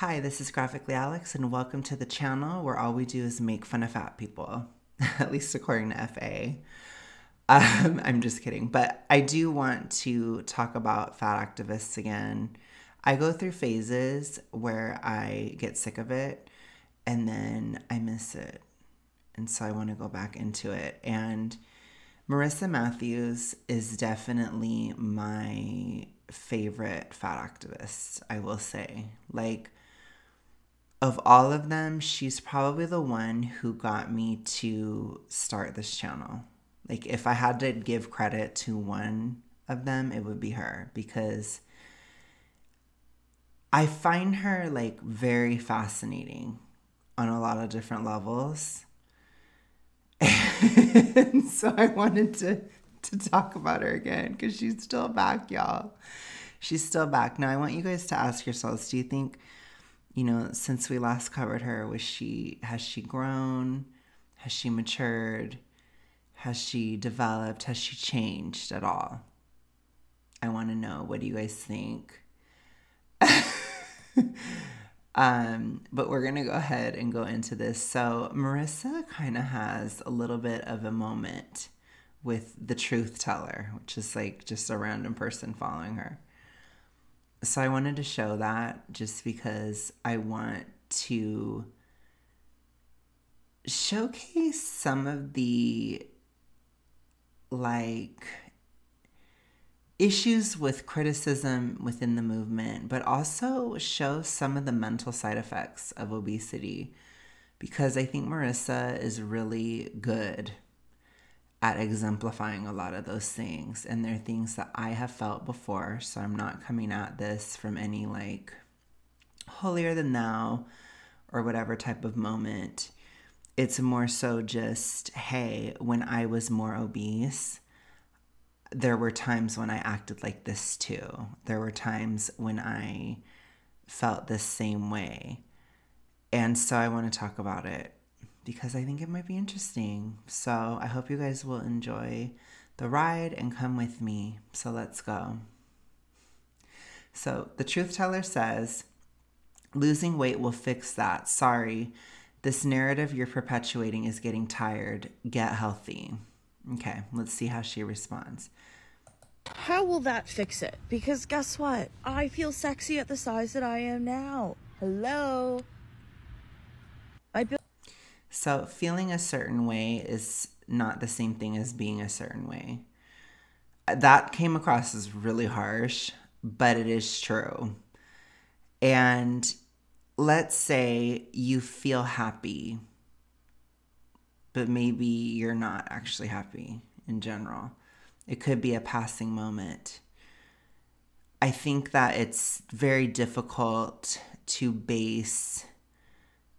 Hi, this is Graphically Alex, and welcome to the channel where all we do is make fun of fat people, at least according to FA. I'm just kidding, but I do want to talk about fat activists again. I go through phases where I get sick of it, and then I miss it, and so I want to go back into it. And Marissa Matthews is definitely my favorite fat activist, I will say. Like, of all of them, she's probably the one who got me to start this channel. Like, if I had to give credit to one of them, it would be her, because I find her like very fascinating on a lot of different levels. And so I wanted to talk about her again because she's still back, y'all. She's still back. Now, I want you guys to ask yourselves, do you think, since we last covered her, has she grown? Has she matured? Has she developed? Has she changed at all? I want to know. What do you guys think? But we're going to go ahead and go into this. So Marissa kind of has a little bit of a moment with the truth teller, which is like just a random person following her. So I wanted to show that just because I want to showcase some of the issues with criticism within the movement, but also show some of the mental side effects of obesity, because I think Marissa is really good at exemplifying a lot of those things. And they're things that I have felt before. So I'm not coming at this from any like holier than thou or whatever type of moment. It's more so just, hey, when I was more obese, there were times when I acted like this too. There were times when I felt the same way. And so I want to talk about it because I think it might be interesting. So I hope you guys will enjoy the ride and come with me. So let's go. So the truth teller says, losing weight will fix that. Sorry, this narrative you're perpetuating is getting tired. Get healthy. Okay, let's see how she responds. How will that fix it? Because guess what? I feel sexy at the size that I am now. Hello? So feeling a certain way is not the same thing as being a certain way. That came across as really harsh, but it is true. And let's say you feel happy, but maybe you're not actually happy in general. It could be a passing moment. I think that it's very difficult to base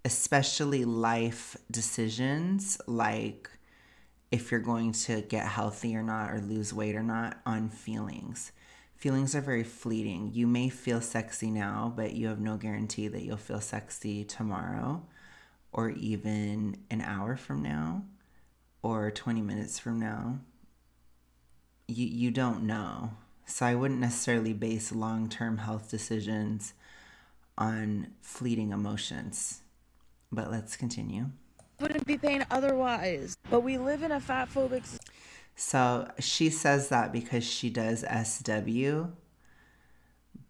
especially life decisions, like if you're going to get healthy or not, or lose weight or not, on feelings. Feelings are very fleeting. You may feel sexy now, but you have no guarantee that you'll feel sexy tomorrow, or even an hour from now, or 20 minutes from now. You don't know. So I wouldn't necessarily base long-term health decisions on fleeting emotions. But let's continue. Wouldn't be pain otherwise. But we live in a fatphobic. So she says that because she does SW.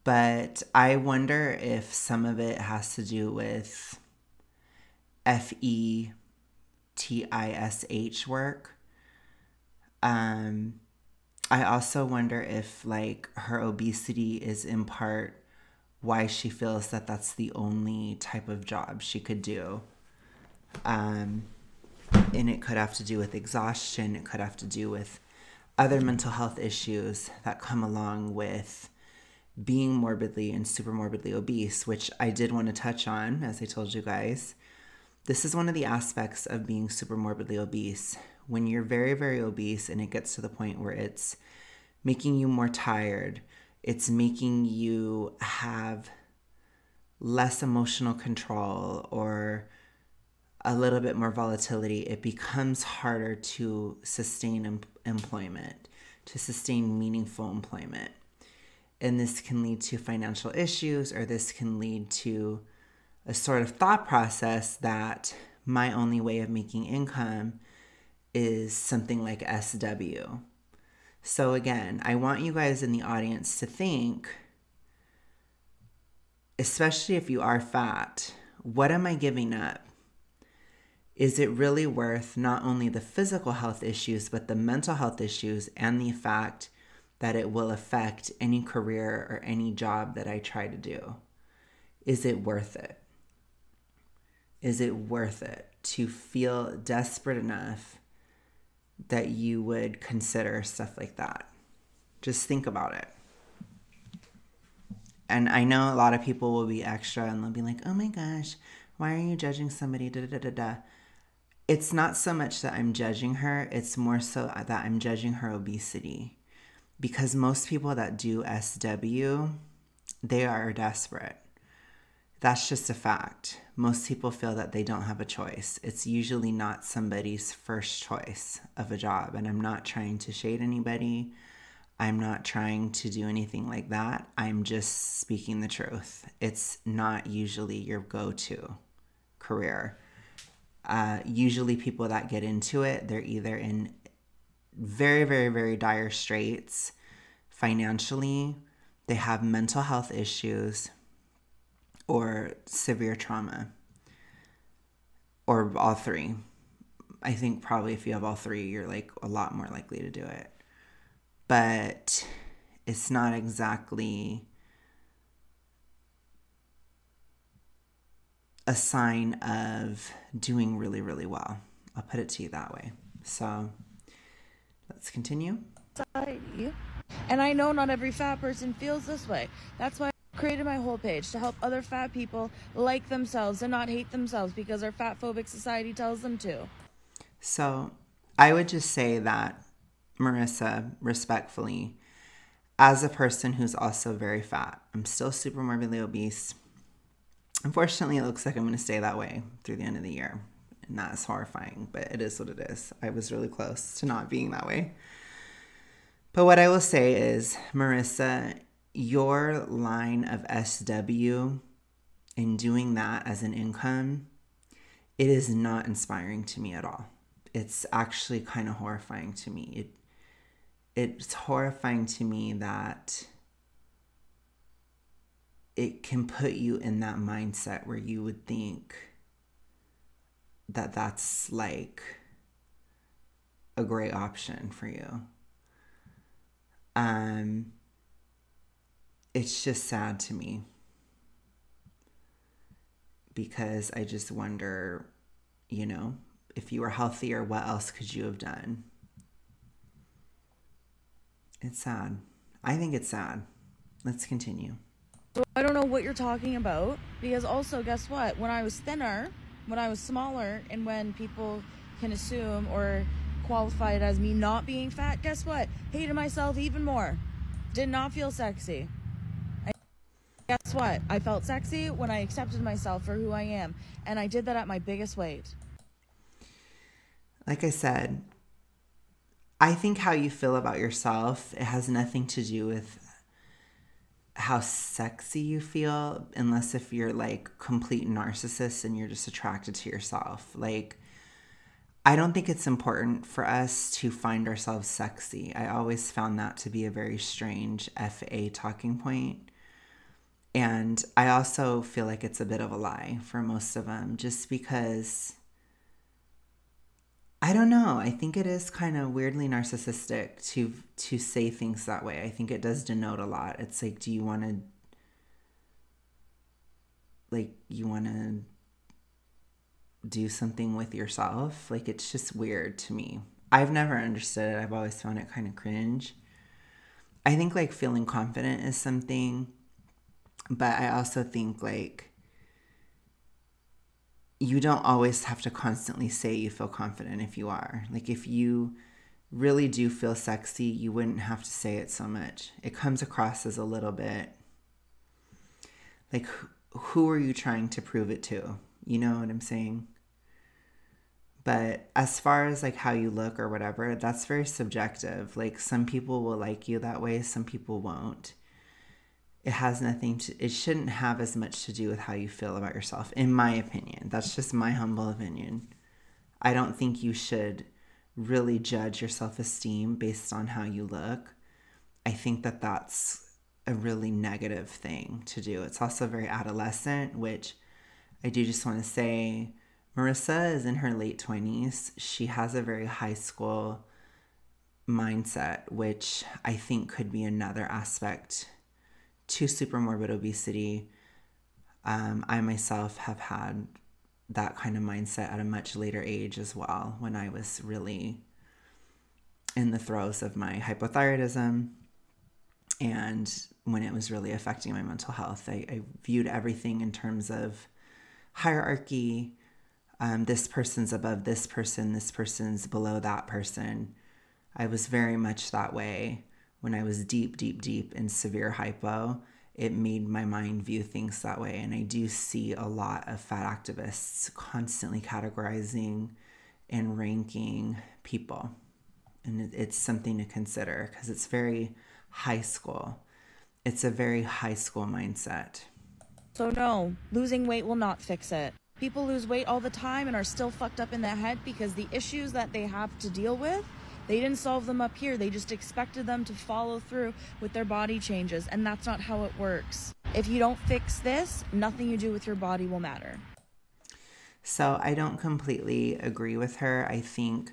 But I wonder if some of it has to do with FETISH work. I also wonder if like her obesity is in part why she feels that that's the only type of job she could do. And it could have to do with exhaustion. It could have to do with other mental health issues that come along with being morbidly and super morbidly obese, which I did want to touch on, as I told you guys. This is one of the aspects of being super morbidly obese. When you're very, very obese and it gets to the point where it's making you more tired, it's making you have less emotional control or a little bit more volatility, it becomes harder to sustain employment, to sustain meaningful employment. And this can lead to financial issues, or this can lead to a sort of thought process that my only way of making income is something like SW. So again, I want you guys in the audience to think, especially if you are fat, what am I giving up? Is it really worth not only the physical health issues, but the mental health issues and the fact that it will affect any career or any job that I try to do? Is it worth it? Is it worth it to feel desperate enough that you would consider stuff like that? Just think about it. And I know a lot of people will be extra and they'll be like, oh my gosh, why are you judging somebody? Da, da, da, da. It's not so much that I'm judging her. It's more so that I'm judging her obesity. Because most people that do SW, they are desperate. That's just a fact. Most people feel that they don't have a choice. It's usually not somebody's first choice of a job. And I'm not trying to shade anybody. I'm not trying to do anything like that. I'm just speaking the truth. It's not usually your go-to career. Usually people that get into it, they're either in very, very, very dire straits financially, they have mental health issues, or severe trauma, or all three. I think probably if you have all three, you're like a lot more likely to do it. But it's not exactly a sign of doing really, really well. I'll put it to you that way. So let's continue. And I know not every fat person feels this way. That's why I created my whole page, to help other fat people like themselves and not hate themselves because our fatphobic society tells them to. So I would just say that, Marissa, respectfully, as a person who's also very fat, I'm still super morbidly obese. Unfortunately, it looks like I'm going to stay that way through the end of the year. And that's horrifying, but it is what it is. I was really close to not being that way. But what I will say is, Marissa, your line of SW in doing that as an income, it is not inspiring to me at all. It's actually kind of horrifying to me. It's horrifying to me that it can put you in that mindset where you would think that that's like a great option for you. It's just sad to me because I just wonder, you know, if you were healthier, what else could you have done? It's sad. I think it's sad. Let's continue. So I don't know what you're talking about, because also, guess what? When I was thinner, when I was smaller, and when people can assume or qualify it as me not being fat, guess what? Hated myself even more. Did not feel sexy. Guess what? I felt sexy when I accepted myself for who I am. And I did that at my biggest weight. Like I said, I think how you feel about yourself, it has nothing to do with how sexy you feel, unless if you're like complete narcissist and you're just attracted to yourself. Like, I don't think it's important for us to find ourselves sexy. I always found that to be a very strange FA talking point. And I also feel like it's a bit of a lie for most of them, just because, I don't know, I think it is kind of weirdly narcissistic to say things that way. I think it does denote a lot. It's like, do you want to, like, you want to do something with yourself? Like, it's just weird to me. I've never understood it. I've always found it kind of cringe. I think like feeling confident is something, but I also think like you don't always have to constantly say you feel confident if you are. Like, if you really do feel sexy, you wouldn't have to say it so much. It comes across as a little bit like, who are you trying to prove it to? You know what I'm saying? But as far as like how you look or whatever, that's very subjective. Like, some people will like you that way, some people won't. it shouldn't have as much to do with how you feel about yourself, in my opinion. That's just my humble opinion. I don't think you should really judge your self-esteem based on how you look. I think that that's a really negative thing to do. It's also very adolescent, which I do just want to say, Marissa is in her late 20s. She has a very high school mindset, which I think could be another aspect to super morbid obesity. I myself have had that kind of mindset at a much later age as well, when I was really in the throes of my hypothyroidism and when it was really affecting my mental health. I viewed everything in terms of hierarchy. This person's above this person's below that person. I was very much that way when I was deep in severe hypo. It made my mind view things that way. And I do see a lot of fat activists constantly categorizing and ranking people. And it's something to consider because it's very high school. It's a very high school mindset. So no, losing weight will not fix it. People lose weight all the time and are still fucked up in the head because the issues that they have to deal with, they didn't solve them up here. They just expected them to follow through with their body changes, and that's not how it works. If you don't fix this, nothing you do with your body will matter. So I don't completely agree with her. I think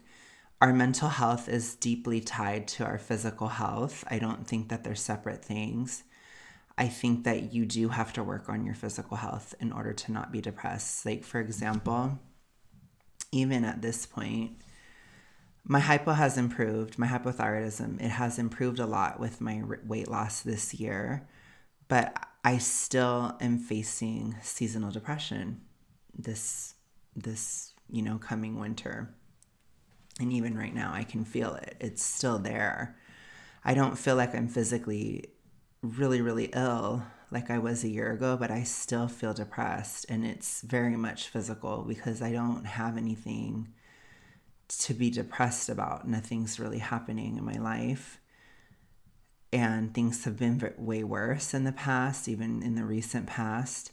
our mental health is deeply tied to our physical health. I don't think that they're separate things. I think that you do have to work on your physical health in order to not be depressed. Like, for example, even at this point, my hypo has improved, my hypothyroidism, it has improved a lot with my weight loss this year, but I still am facing seasonal depression this coming winter. And even right now, I can feel it. It's still there. I don't feel like I'm physically really ill like I was a year ago, but I still feel depressed, and it's very much physical because I don't have anything to be depressed about. Nothing's really happening in my life, and things have been way worse in the past, even in the recent past.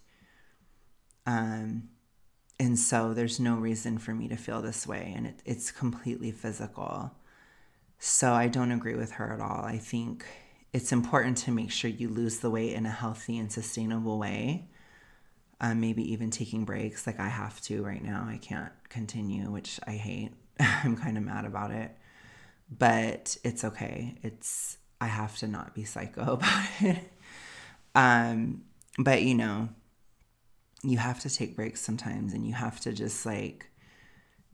And so there's no reason for me to feel this way, and it's completely physical. So I don't agree with her at all. I think it's important to make sure you lose the weight in a healthy and sustainable way. Maybe even taking breaks like I have to right now. I can't continue, which I hate. I'm kind of mad about it, but it's okay. I have to not be psycho about it. But you have to take breaks sometimes, and you have to just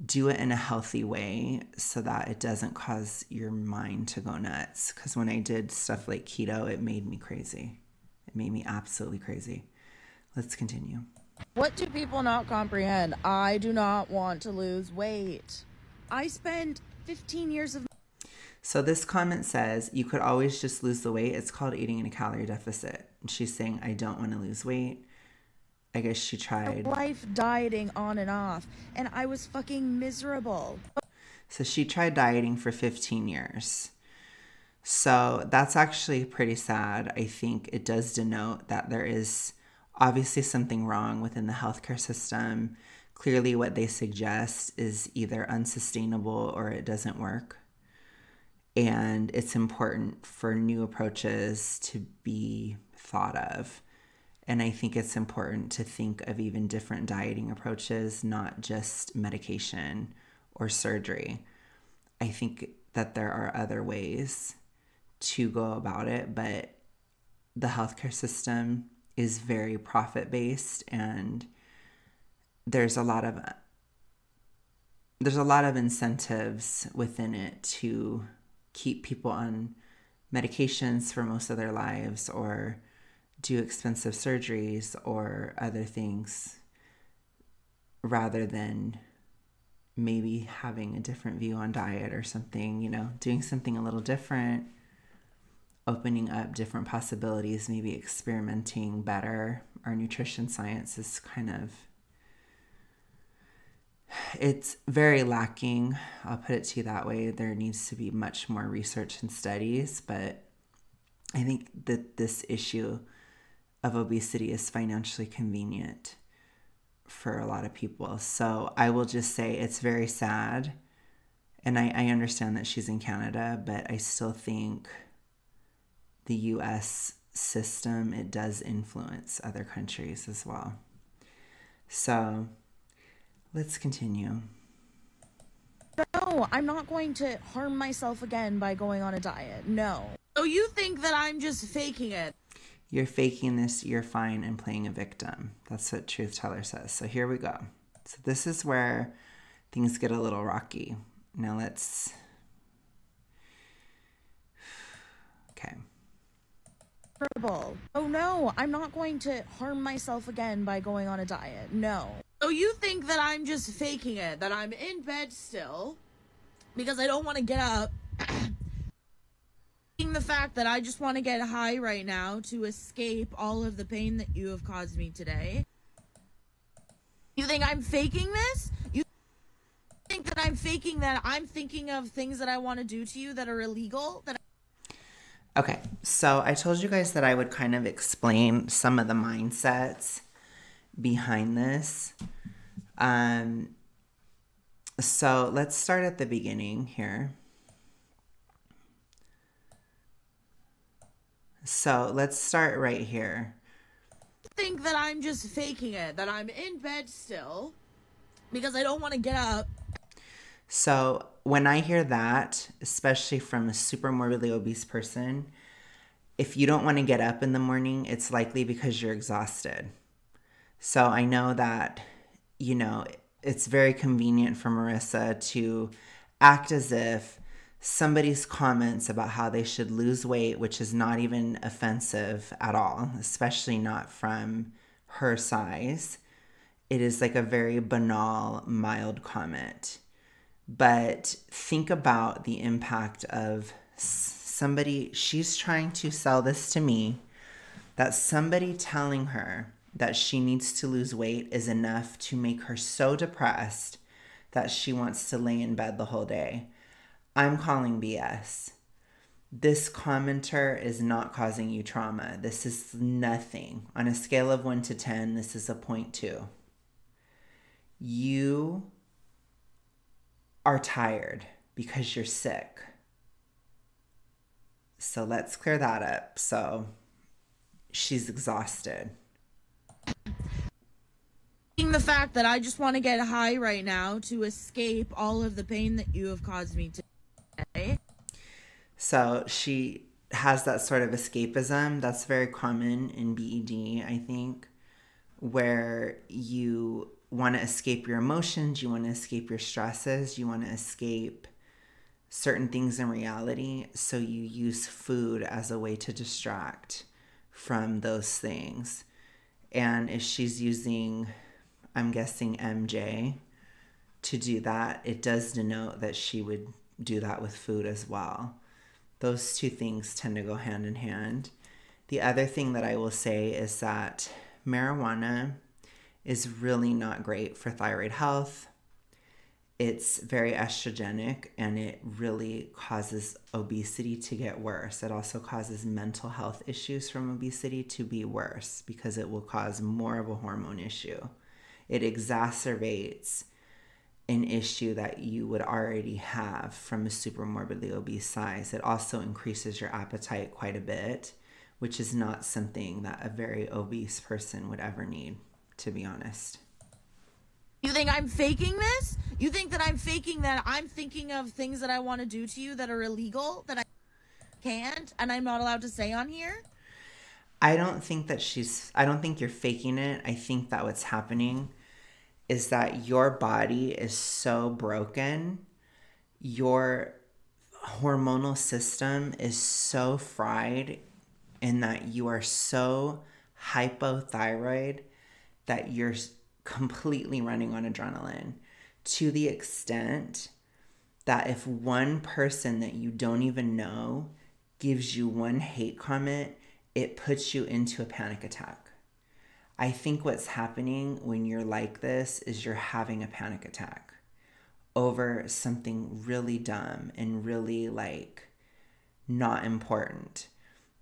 do it in a healthy way so that it doesn't cause your mind to go nuts. Because when I did stuff like keto, it made me crazy. It made me absolutely crazy. Let's continue. What do people not comprehend? I do not want to lose weight. I spent 15 years of... So this comment says, you could always just lose the weight. It's called eating in a calorie deficit. And she's saying, I don't want to lose weight. I guess she tried life dieting on and off, and I was fucking miserable. So she tried dieting for 15 years. So that's actually pretty sad. I think it does denote that there is obviously something wrong within the healthcare system. Clearly what they suggest is either unsustainable or it doesn't work. And it's important for new approaches to be thought of. And I think it's important to think of even different dieting approaches, not just medication or surgery. I think that there are other ways to go about it, but the healthcare system is very profit-based, and there's a lot of incentives within it to keep people on medications for most of their lives, or do expensive surgeries or other things, rather than maybe having a different view on diet or something, doing something a little different, opening up different possibilities, maybe experimenting better. Our nutrition science is it's very lacking. I'll put it to you that way. There needs to be much more research and studies, but I think that this issue of obesity is financially convenient for a lot of people. So I will just say it's very sad. And I understand that she's in Canada, but I still think the US system, it does influence other countries as well. So let's continue. No, I'm not going to harm myself again by going on a diet. No. So you think that I'm just faking it? You're faking this, you're fine, and playing a victim. That's what Truth Teller says. So here we go. So this is where things get a little rocky. Now let's... Okay. Oh no, I'm not going to harm myself again by going on a diet. No. So you think that I'm just faking it, that I'm in bed still because I don't want to get up. The fact that I just want to get high right now to escape all of the pain that you have caused me today. You think I'm faking this? You think that I'm faking that I'm thinking of things that I want to do to you that are illegal? Okay, so I told you guys that I would kind of explain some of the mindsets behind this. So let's start at the beginning here. So let's start right here. Think that I'm just faking it, that I'm in bed still because I don't want to get up. So when I hear that, especially from a super morbidly obese person, if you don't want to get up in the morning, it's likely because you're exhausted. So I know that, you know, it's very convenient for Marissa to act as if somebody's comments about how they should lose weight, which is not even offensive at all, especially not from her size. It is like a very banal, mild comment. But think about the impact of somebody, she's trying to sell this to me, that somebody telling her that she needs to lose weight is enough to make her so depressed that she wants to lay in bed the whole day. I'm calling BS. This commenter is not causing you trauma. This is nothing. On a scale of 1 to 10, this is a 0.2. You are tired because you're sick. So let's clear that up. So she's exhausted. The fact that I just want to get high right now to escape all of the pain that you have caused me today. So she has that sort of escapism that's very common in BED, I think, where you want to escape your emotions, you want to escape your stresses, you want to escape certain things in reality, so you use food as a way to distract from those things. And if she's using, I'm guessing, MJ to do that, it does denote that she would do that with food as well. Those two things tend to go hand in hand. The other thing that I will say is that marijuana is really not great for thyroid health. It's very estrogenic and it really causes obesity to get worse. It also causes mental health issues from obesity to be worse because it will cause more of a hormone issue. It exacerbates an issue that you would already have from a super morbidly obese size. It also increases your appetite quite a bit, which is not something that a very obese person would ever need, to be honest. You think I'm faking this? You think that I'm faking that I'm thinking of things that I want to do to you that are illegal, that I can't, and I'm not allowed to say on here? I don't think you're faking it. I think that what's happening is that your body is so broken. Your hormonal system is so fried in that you are so hypothyroid that you're completely running on adrenaline, to the extent that if one person that you don't even know gives you one hate comment, it puts you into a panic attack. I think what's happening when you're like this is you're having a panic attack over something really dumb and really like not important.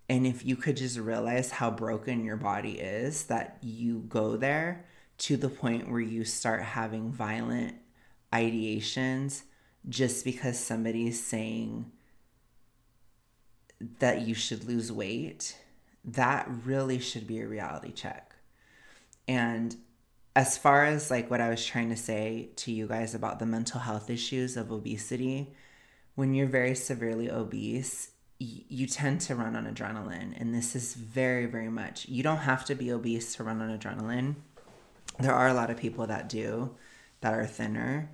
And if you could just realize how broken your body is, that you go there to the point where you start having violent ideations just because somebody's saying that you should lose weight, that really should be a reality check. And as far as like what I was trying to say to you guys about the mental health issues of obesity, when you're very severely obese, you tend to run on adrenaline. And this is very, very much, you don't have to be obese to run on adrenaline. There are a lot of people that do, that are thinner.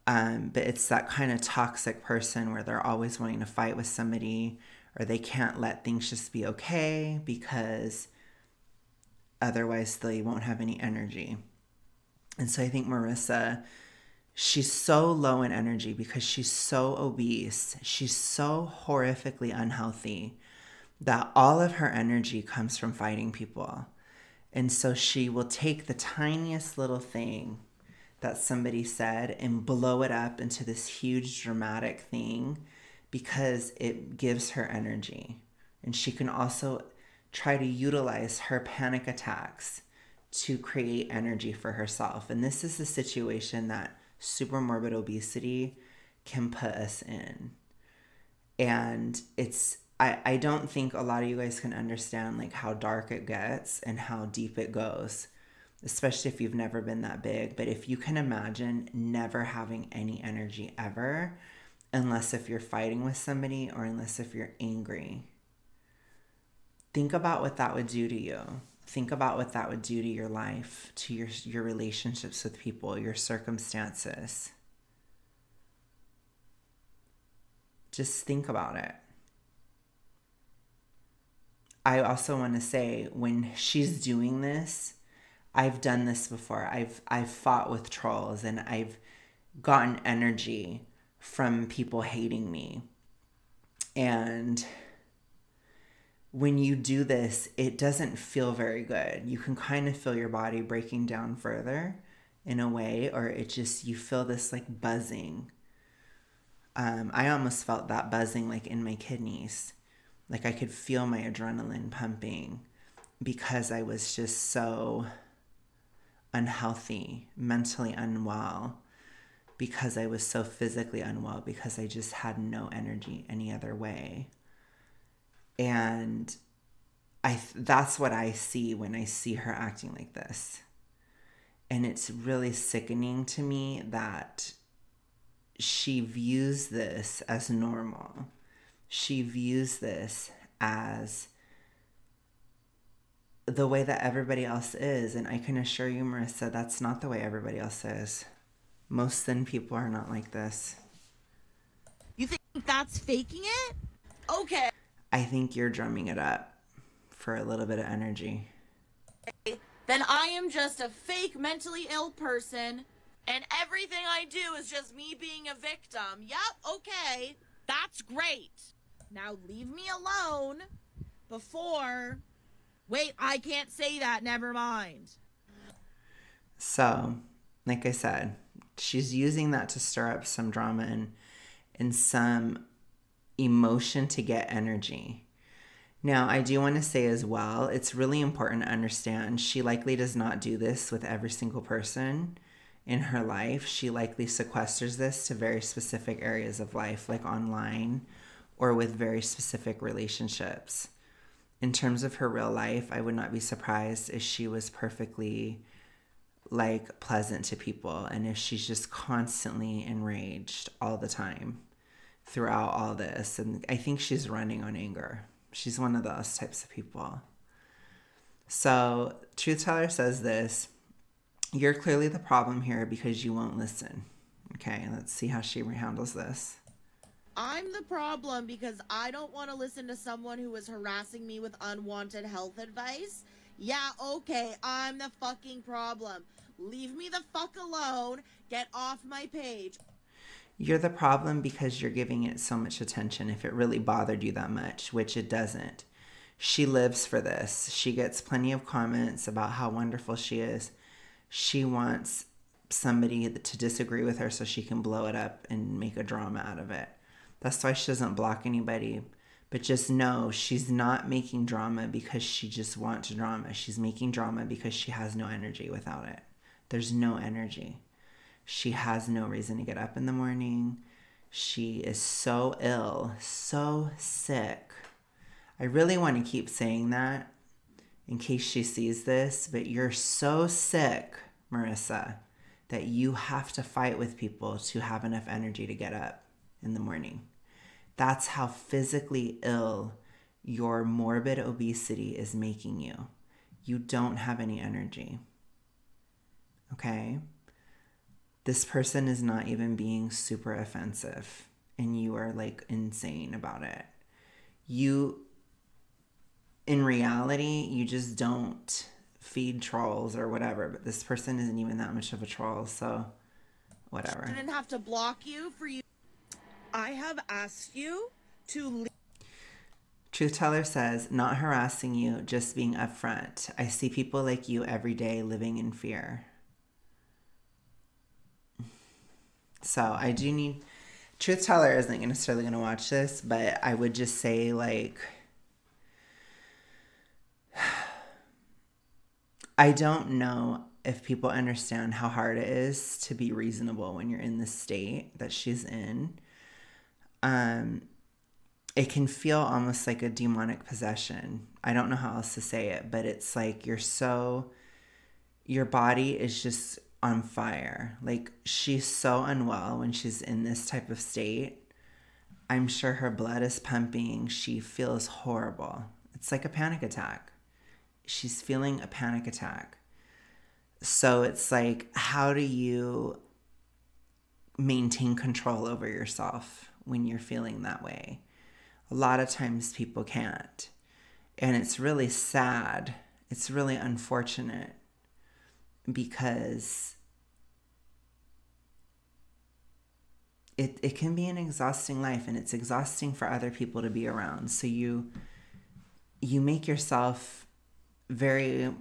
But it's that kind of toxic person where they're always wanting to fight with somebody, or they can't let things just be okay because otherwise they won't have any energy. And so I think Marissa, she's so low in energy because she's so obese. She's so horrifically unhealthy that all of her energy comes from fighting people. And so she will take the tiniest little thing that somebody said and blow it up into this huge dramatic thing because it gives her energy. And she can also try to utilize her panic attacks to create energy for herself. And this is the situation that super morbid obesity can put us in. And I don't think a lot of you guys can understand like how dark it gets and how deep it goes, especially if you've never been that big. But if you can imagine never having any energy ever, unless if you're fighting with somebody or unless if you're angry, think about what that would do to you. Think about what that would do to your life, to your relationships with people, your circumstances. Just think about it. I also want to say, when she's doing this, I've done this before. I've fought with trolls and I've gotten energy from people hating me. And when you do this, it doesn't feel very good. You can kind of feel your body breaking down further in a way, or it just, you feel this like buzzing. I almost felt that buzzing like in my kidneys. Like I could feel my adrenaline pumping because I was just so unhealthy, mentally unwell, because I was so physically unwell, because I just had no energy any other way. And that's what I see when I see her acting like this. And it's really sickening to me that she views this as normal. She views this as the way that everybody else is. And I can assure you, Marissa, that's not the way everybody else is. Most thin people are not like this. You think that's faking it? Okay. I think you're drumming it up for a little bit of energy. Then I am just a fake mentally ill person, and everything I do is just me being a victim. Yep, okay. That's great. Now leave me alone before... Wait, I can't say that. Never mind. So, like I said, she's using that to stir up some drama and some emotion to get energy. Now, I do want to say as well, it's really important to understand she likely does not do this with every single person in her life. She likely sequesters this to very specific areas of life, like online or with very specific relationships. In terms of her real life, I would not be surprised if she was perfectly like pleasant to people and if she's just constantly enraged all the time throughout all this. And I think she's running on anger. She's one of those types of people. So Truth Teller says this: you're clearly the problem here because you won't listen. Okay, let's see how she handles this. I'm the problem because I don't want to listen to someone who is harassing me with unwanted health advice. Yeah, okay, I'm the fucking problem. Leave me the fuck alone. Get off my page. You're the problem because you're giving it so much attention. If it really bothered you that much, which it doesn't. She lives for this. She gets plenty of comments about how wonderful she is. She wants somebody to disagree with her so she can blow it up and make a drama out of it. That's why she doesn't block anybody. But just know she's not making drama because she just wants drama. She's making drama because she has no energy without it. There's no energy. She has no reason to get up in the morning. She is so ill, so sick. I really want to keep saying that in case she sees this, but you're so sick, Marissa, that you have to fight with people to have enough energy to get up in the morning. That's how physically ill your morbid obesity is making you. You don't have any energy. Okay? This person is not even being super offensive, and you are like insane about it. In reality, you just don't feed trolls or whatever, but this person isn't even that much of a troll, so whatever. I didn't have to block you for you. I have asked you to leave. Truth Teller says, not harassing you, just being upfront. I see people like you every day living in fear. So I do need... Truth Teller isn't necessarily going to watch this, but I would just say, like... I don't know if people understand how hard it is to be reasonable when you're in the state that she's in. It can feel almost like a demonic possession. I don't know how else to say it, but it's like your body is just on fire. Like, she's so unwell when she's in this type of state. I'm sure her blood is pumping. She feels horrible. It's like a panic attack. She's feeling a panic attack. So it's like, how do you maintain control over yourself when you're feeling that way? A lot of times people can't. And it's really sad. It's really unfortunate because it can be an exhausting life, and it's exhausting for other people to be around. So you make yourself very,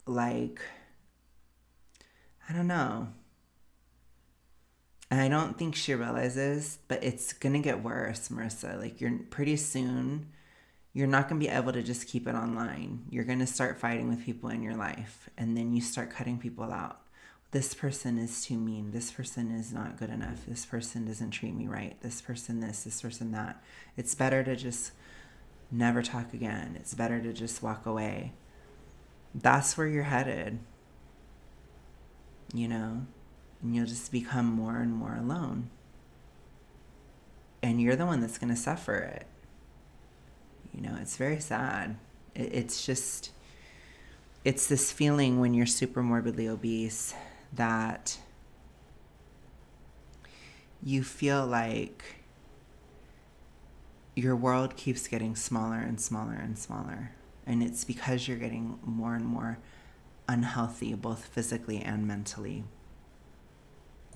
like, I don't know. And I don't think she realizes, but it's going to get worse, Marissa. Like, pretty soon, you're not going to be able to just keep it online. You're going to start fighting with people in your life, and then you start cutting people out. This person is too mean. This person is not good enough. This person doesn't treat me right. This person this person that. It's better to just never talk again. It's better to just walk away. That's where you're headed, you know? And you'll just become more and more alone. And you're the one that's going to suffer it. You know, it's very sad. It's just, it's this feeling when you're super morbidly obese that you feel like your world keeps getting smaller and smaller and smaller. And it's because you're getting more and more unhealthy, both physically and mentally.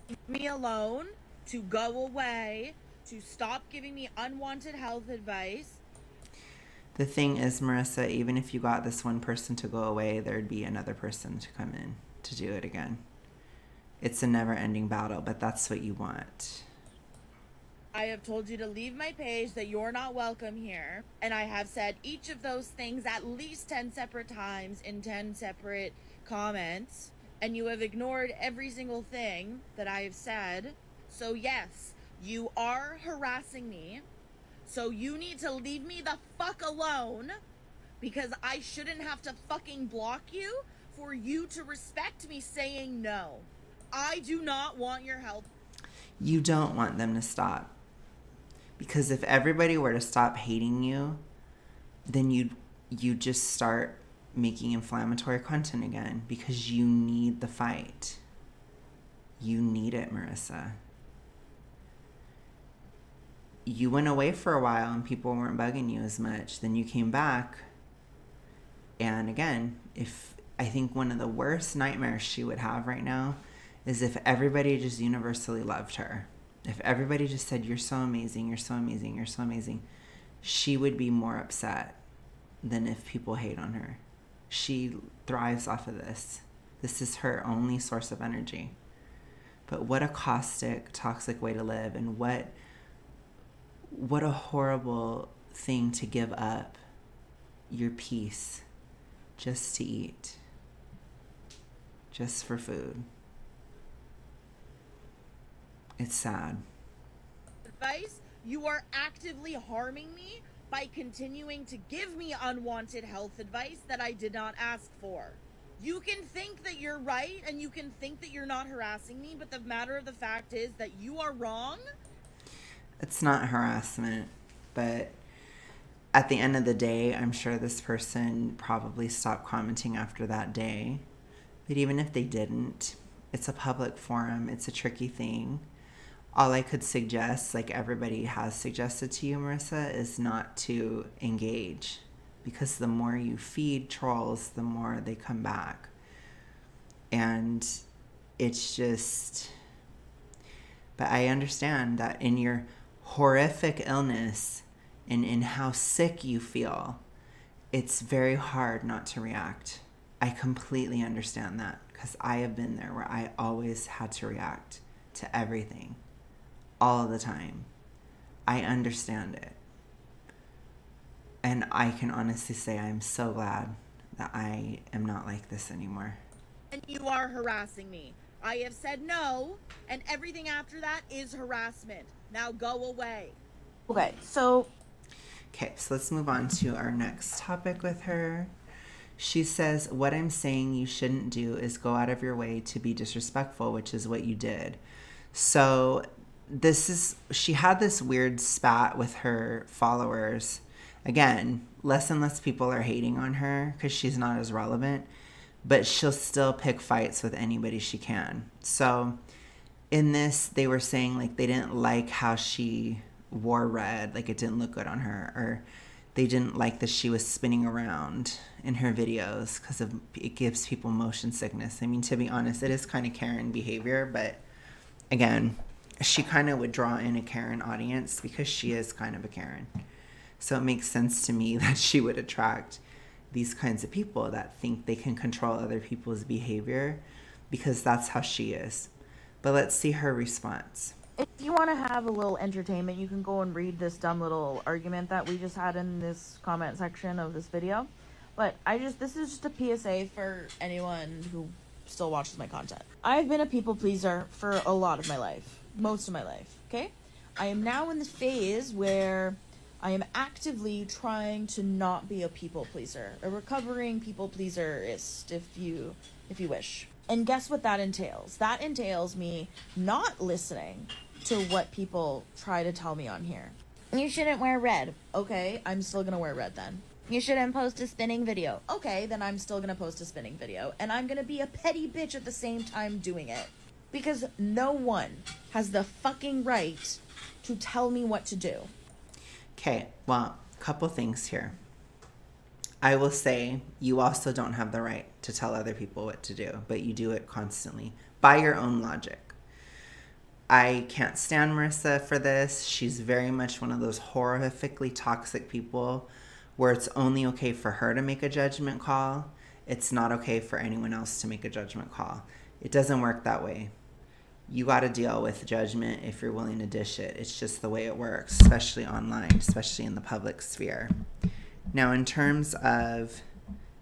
Leave me alone, to go away, to stop giving me unwanted health advice. The thing is, Marissa, even if you got this one person to go away, there'd be another person to come in to do it again. It's a never-ending battle, but that's what you want. I have told you to leave my page, that you're not welcome here. And I have said each of those things at least 10 separate times in 10 separate comments. And you have ignored every single thing that I have said. So yes, you are harassing me. So you need to leave me the fuck alone. Because I shouldn't have to fucking block you for you to respect me saying no. I do not want your help. You don't want them to stop. Because if everybody were to stop hating you, then you just start making inflammatory content again, because you need the fight. You need it, Marissa. You went away for a while and people weren't bugging you as much. Then you came back. And again, I think one of the worst nightmares she would have right now is if everybody just universally loved her. If everybody just said, you're so amazing, you're so amazing, you're so amazing, she would be more upset than if people hate on her. She thrives off of this. This is her only source of energy. But what a caustic, toxic way to live, and what a horrible thing to give up your peace just to eat, just for food. It's sad. Advice, you are actively harming me by continuing to give me unwanted health advice that I did not ask for. You can think that you're right and you can think that you're not harassing me, but the matter of the fact is that you are wrong. It's not harassment, but at the end of the day, I'm sure this person probably stopped commenting after that day. But even if they didn't, it's a public forum. It's a tricky thing. All I could suggest, like everybody has suggested to you, Marissa, is not to engage. Because the more you feed trolls, the more they come back. And it's just... But I understand that in your horrific illness and in how sick you feel, it's very hard not to react. I completely understand that because I have been there where I always had to react to everything all the time. I understand it. And I can honestly say I'm so glad that I am not like this anymore. And you are harassing me. I have said no, and everything after that is harassment. Now go away. Okay, so let's move on to our next topic with her. She says, what I'm saying you shouldn't do is go out of your way to be disrespectful, which is what you did. So she had this weird spat with her followers. Again, less and less people are hating on her because she's not as relevant, but she'll still pick fights with anybody she can. So in this, they were saying like they didn't like how she wore red, like it didn't look good on her, or they didn't like that she was spinning around in her videos because it gives people motion sickness. I mean, to be honest, it is kind of Karen behavior, but again, she kind of would draw in a Karen audience because she is kind of a Karen. So it makes sense to me that she would attract these kinds of people that think they can control other people's behavior because that's how she is. But let's see her response. if you want to have a little entertainment, you can go and read this dumb little argument that we just had in this comment section of this video. But this is just a PSA for anyone who still watches my content. I've been a people pleaser for a lot of my life. Most of my life, okay? I am now in the phase where I am actively trying to not be a people pleaser. A recovering people pleaserist, if you wish. And guess what that entails? That entails me not listening to what people try to tell me on here. You shouldn't wear red. Okay, I'm still gonna wear red then. You shouldn't post a spinning video. Okay, then I'm still gonna post a spinning video. And I'm gonna be a petty bitch at the same time doing it. Because no one has the fucking right to tell me what to do. Okay, well, a couple things here. I will say you also don't have the right to tell other people what to do, but you do it constantly by your own logic. I can't stand Marissa for this. She's very much one of those horrifically toxic people where it's only okay for her to make a judgment call. It's not okay for anyone else to make a judgment call. It doesn't work that way. You got to deal with judgment if you're willing to dish it. It's just the way it works, especially online, especially in the public sphere. Now, in terms of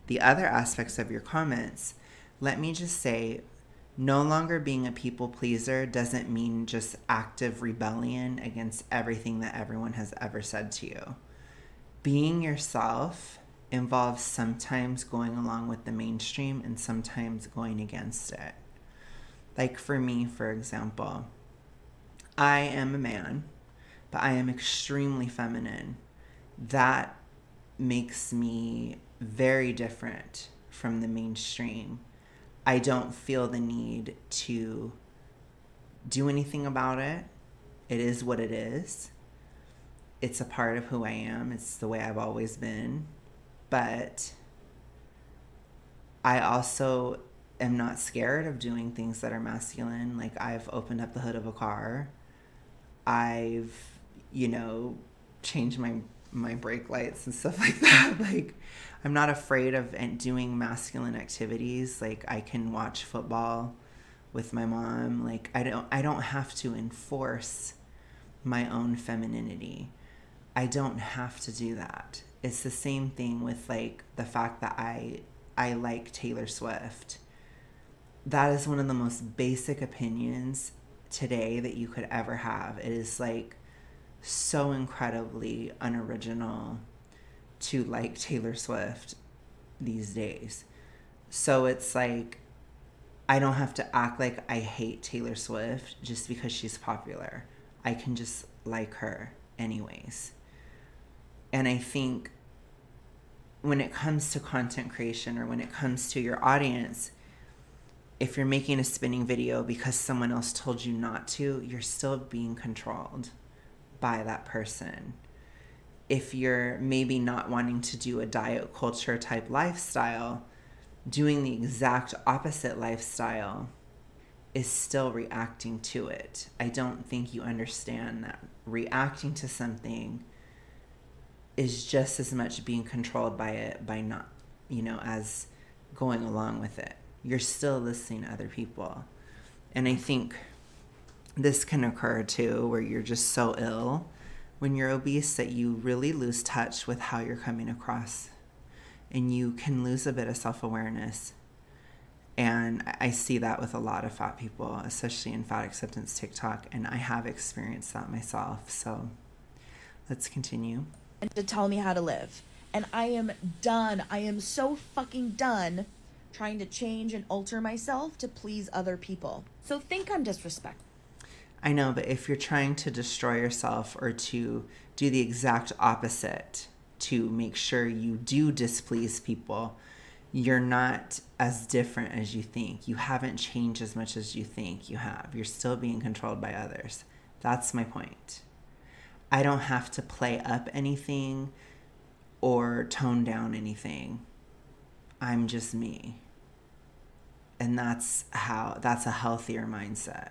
the other aspects of your comments, let me just say, no longer being a people pleaser doesn't mean just active rebellion against everything that everyone has ever said to you. Being yourself involves sometimes going along with the mainstream and sometimes going against it. Like for me, for example, I am a man, but I am extremely feminine. That makes me very different from the mainstream. I don't feel the need to do anything about it. It is what it is. It's a part of who I am. It's the way I've always been. But I also am not scared of doing things that are masculine. Like I've opened up the hood of a car. I've, changed my brake lights and stuff like that. Like I'm not afraid of doing masculine activities. Like I can watch football with my mom. Like I don't have to enforce my own femininity. I don't have to do that. It's the same thing with like the fact that I like Taylor Swift. That is one of the most basic opinions today that you could ever have. It is like so incredibly unoriginal to like Taylor Swift these days. So it's like, I don't have to act like I hate Taylor Swift just because she's popular. I can just like her anyways. And I think when it comes to content creation, or when it comes to your audience, if you're making a spinning video because someone else told you not to, you're still being controlled by that person. If you're maybe not wanting to do a diet culture type lifestyle, doing the exact opposite lifestyle is still reacting to it. I don't think you understand that reacting to something is just as much being controlled by it, by not, as going along with it. You're still listening to other people. And I think this can occur too, where you're just so ill when you're obese that you really lose touch with how you're coming across. And you can lose a bit of self-awareness. And I see that with a lot of fat people, especially in fat acceptance TikTok. And I have experienced that myself. So let's continue. And to tell me how to live. And I am done. I am so fucking done trying to change and alter myself to please other people. So think I'm disrespectful. I know, but if you're trying to destroy yourself or to do the exact opposite to make sure you do displease people, you're not as different as you think. You haven't changed as much as you think you have. You're still being controlled by others. That's my point. I don't have to play up anything or tone down anything. I'm just me. And that's a healthier mindset.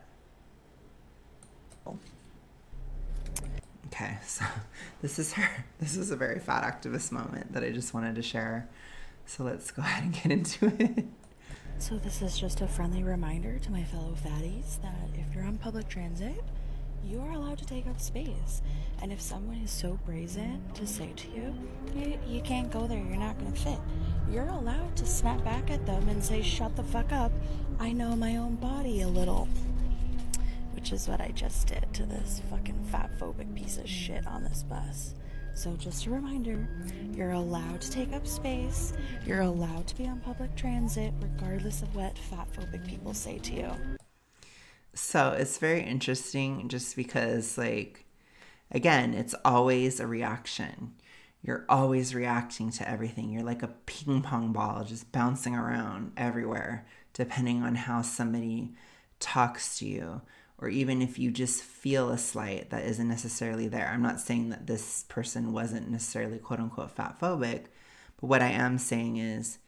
Okay, so this is a very fat activist moment that I just wanted to share. So let's go ahead and get into it. So this is just a friendly reminder to my fellow fatties that if you're on public transit, you are allowed to take up space. And if someone is so brazen to say to you, you can't go there, you're not going to fit, you're allowed to snap back at them and say, shut the fuck up, I know my own body a little. Which is what I just did to this fucking fatphobic piece of shit on this bus. So just a reminder, you're allowed to take up space, you're allowed to be on public transit, regardless of what fatphobic people say to you. So it's very interesting just because, like, again, it's always a reaction. You're always reacting to everything. You're like a ping pong ball just bouncing around everywhere, depending on how somebody talks to you, or even if you just feel a slight that isn't necessarily there. I'm not saying that this person wasn't necessarily quote unquote fatphobic, but what I am saying is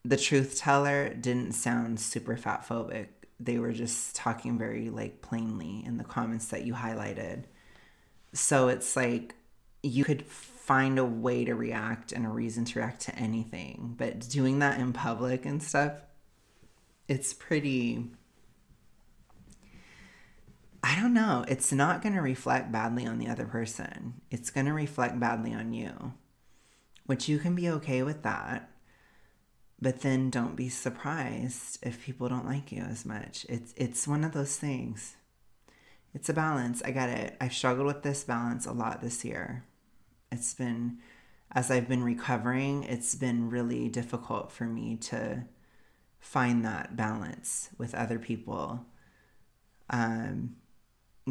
the truth teller didn't sound super fatphobic. They were just talking very like plainly in the comments that you highlighted. So it's like you could find a way to react and a reason to react to anything, but doing that in public and stuff, it's pretty, I don't know. It's not going to reflect badly on the other person. It's going to reflect badly on you, which you can be okay with that. But then don't be surprised if people don't like you as much. It's one of those things. It's a balance. I get it. I've struggled with this balance a lot this year. It's been, as I've been recovering, it's been really difficult for me to find that balance with other people.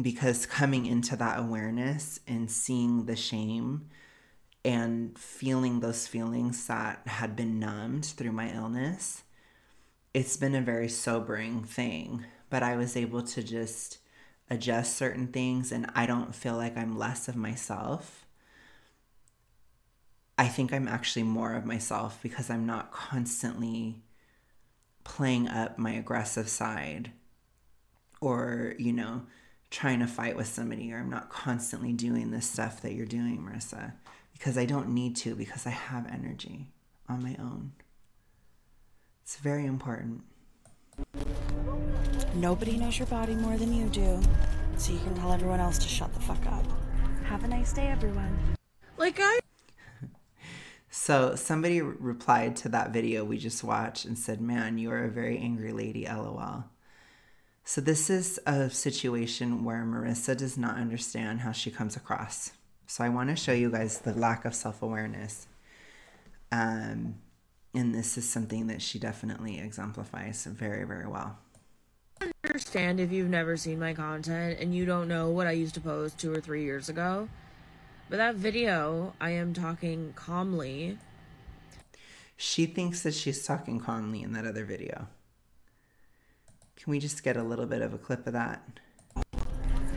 Because coming into that awareness and seeing the shame and feeling those feelings that had been numbed through my illness, it's been a very sobering thing. But I was able to just adjust certain things, and I don't feel like I'm less of myself. I think I'm actually more of myself because I'm not constantly playing up my aggressive side or, trying to fight with somebody, or I'm not constantly doing this stuff that you're doing, Marissa, because I don't need to, because I have energy on my own. It's very important. Nobody knows your body more than you do, so you can tell everyone else to shut the fuck up. Have a nice day, everyone. Like, I So somebody replied to that video we just watched and said, man, you are a very angry lady, LOL. So this is a situation where Marissa does not understand how she comes across. So I want to show you guys the lack of self-awareness. And this is something that she definitely exemplifies very, very well. understand if you've never seen my content and you don't know what I used to post 2 or 3 years ago. But that video, I am talking calmly. She thinks that she's talking calmly in that other video. Can we just get a little bit of a clip of that?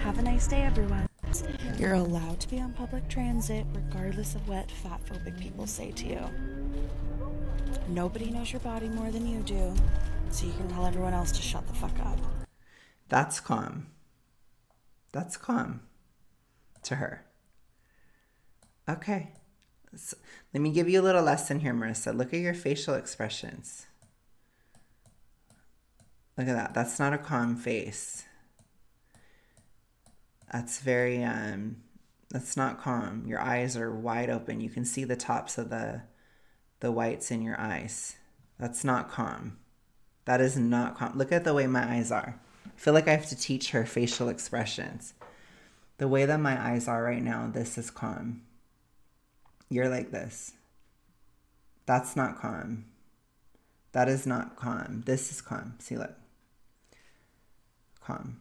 Have a nice day, everyone. You're allowed to be on public transit regardless of what fatphobic people say to you. Nobody knows your body more than you do, so you can tell everyone else to shut the fuck up. That's calm. That's calm to her. Okay. So, let me give you a little lesson here, Marissa. Look at your facial expressions. Look at that. That's not a calm face. That's very, that's not calm. Your eyes are wide open. You can see the tops of the whites in your eyes. That's not calm. That is not calm. Look at the way my eyes are. I feel like I have to teach her facial expressions. The way that my eyes are right now, this is calm. You're like this. That's not calm. That is not calm. This is calm. See, look. Calm.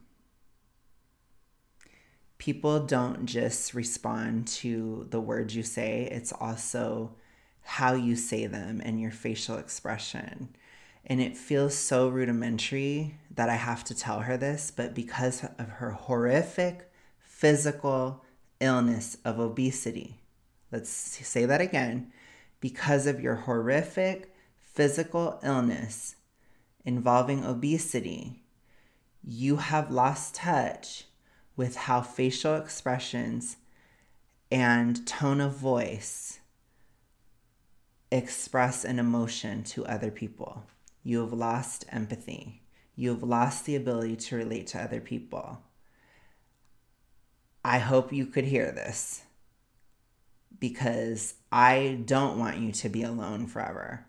People don't just respond to the words you say. It's also how you say them and your facial expression. And it feels so rudimentary that I have to tell her this, but because of her horrific physical illness of obesity, let's say that again, because of your horrific physical illness involving obesity, you have lost touch with how facial expressions and tone of voice express an emotion to other people. You have lost empathy. You have lost the ability to relate to other people. I hope you could hear this, because I don't want you to be alone forever.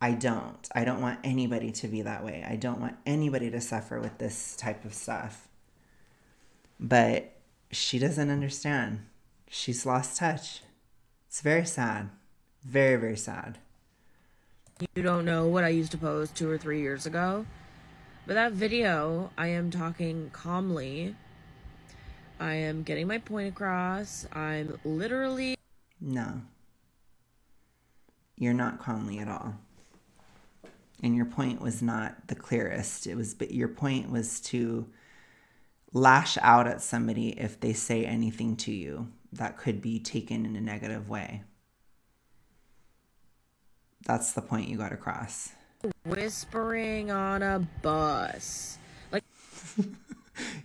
I don't want anybody to be that way. I don't want anybody to suffer with this type of stuff. But she doesn't understand. She's lost touch. It's very sad. Very, very sad. You don't know what I used to post 2 or 3 years ago. But that video, I am talking calmly. I am getting my point across. I'm literally... No. You're not calmly at all. And your point was not the clearest. Your point was to lash out at somebody if they say anything to you that could be taken in a negative way. That's the point you got across. whispering on a bus. Like,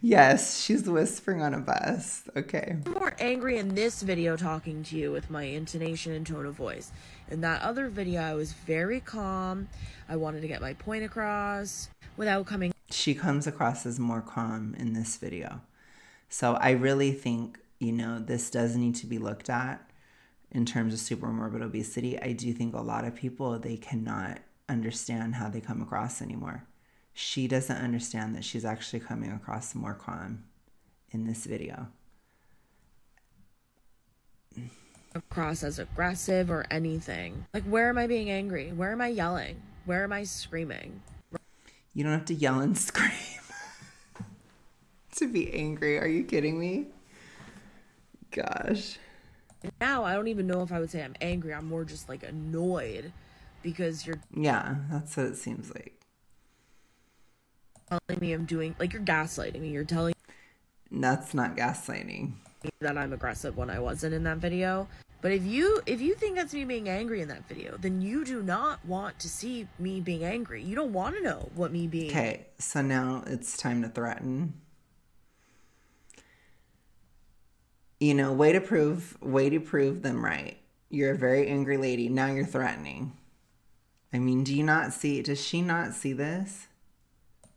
yes, she's whispering on a bus. Okay. I'm more angry in this video talking to you with my intonation and tone of voice. In that other video, I was very calm. I wanted to get my point across without coming. She comes across as more calm in this video. So I really think, this does need to be looked at in terms of super morbid obesity. I do think a lot of people, they cannot understand how they come across anymore. She doesn't understand that she's actually coming across more calm in this video. Across as aggressive or anything. Like, where am I being angry? Where am I yelling? Where am I screaming? You don't have to yell and scream to be angry. Are you kidding me? Gosh. Now, I don't even know if I would say I'm angry. I'm more just like annoyed because you're... Yeah, that's what it seems like. Telling me I'm doing... Like, you're gaslighting me. You're telling That's not gaslighting. me that I'm aggressive when I wasn't in that video. But if you think that's me being angry in that video, then you do not want to see me being angry. You don't want to know what me being... Okay, so now it's time to threaten. Way to prove them right. You're a very angry lady. Now you're threatening. I mean, does she not see this?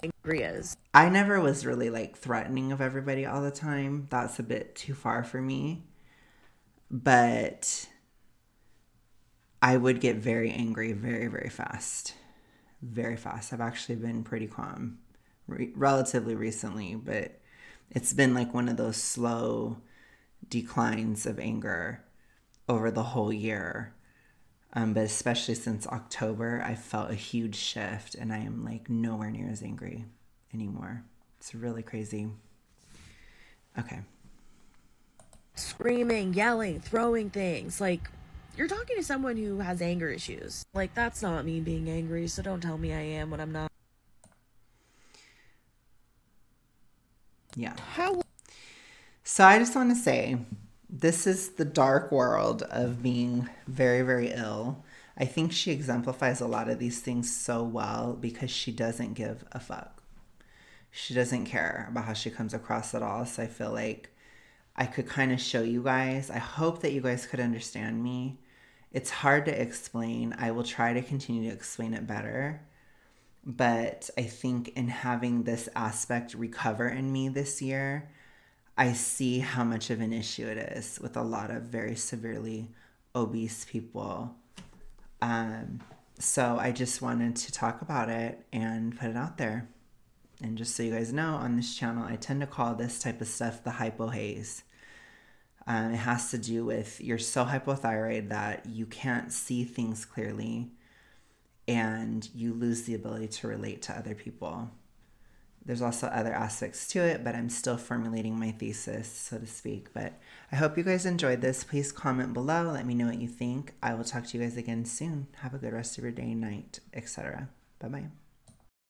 Angry is. I never was really threatening of everybody all the time. That's a bit too far for me. But I would get very angry very, very fast. Very fast. I've actually been pretty calm relatively recently, but it's been like one of those slow declines of anger over the whole year. But especially since October, I felt a huge shift, and I am like nowhere near as angry anymore. It's really crazy. Okay. Screaming, yelling, throwing things. Like, you're talking to someone who has anger issues. Like, that's not me being angry, so don't tell me I am when I'm not. Yeah. How? So I just want to say, this is the dark world of being very, very ill. I think she exemplifies a lot of these things so well because she doesn't give a fuck. She doesn't care about how she comes across at all. So I feel like I could kind of show you guys. I hope that you guys could understand me. It's hard to explain. I will try to continue to explain it better. But I think in having this aspect recover in me this year, I see how much of an issue it is with a lot of very severely obese people. So I just wanted to talk about it and put it out there. And just so you guys know, on this channel, I tend to call this type of stuff the hypo haze. It has to do with you're so hypothyroid that you can't see things clearly and you lose the ability to relate to other people. There's also other aspects to it, but I'm still formulating my thesis, so to speak. But I hope you guys enjoyed this. Please comment below. Let me know what you think. I will talk to you guys again soon. Have a good rest of your day, night, etc. Bye-bye.